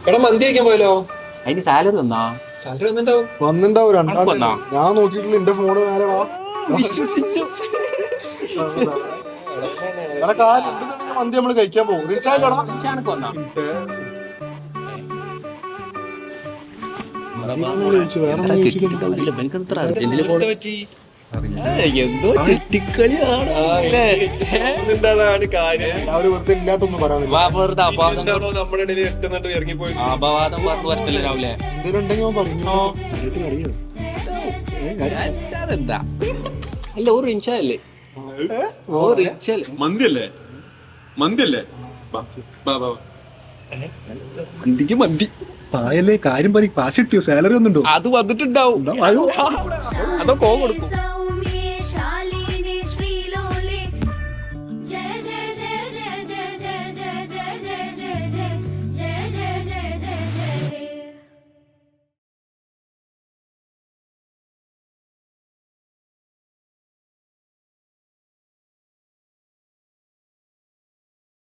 എടാ മന്തി കഴിക്കാൻ പോയല്ലോ. അതിന് സാലറി തന്നാ? സാലറി വന്നിണ്ടാവും. രണ്ടാം ഞാൻ നോക്കിയിട്ടില്ല. എന്റെ ഫോണ് നേരടാ വിശ്വസിച്ചു. മന്തി നമ്മള് കഴിക്കാൻ പോകും. എന്തോ ചുറ്റിക്കളിയാണ്. ഇല്ലാത്തൊന്നും നമ്മുടെ ഇടയിൽ എട്ടുന്നിട്ട് ഇറങ്ങിപ്പോയി. അപവാദം പറഞ്ഞു വരത്തില്ല രാവിലെ. എന്താ അല്ല ഒരു ഇൻഷല്ലേ മന്തിയല്ലേ മന്തിയല്ലേ മന്തിക്ക് മന്തി പായല്ലേ കാര്യം പറയും. കാശ് കിട്ടിയോ? സാലറി ഒന്നുണ്ടോ? അത് വന്നിട്ടുണ്ടാവും. അതോ കോ കൊടുക്കും.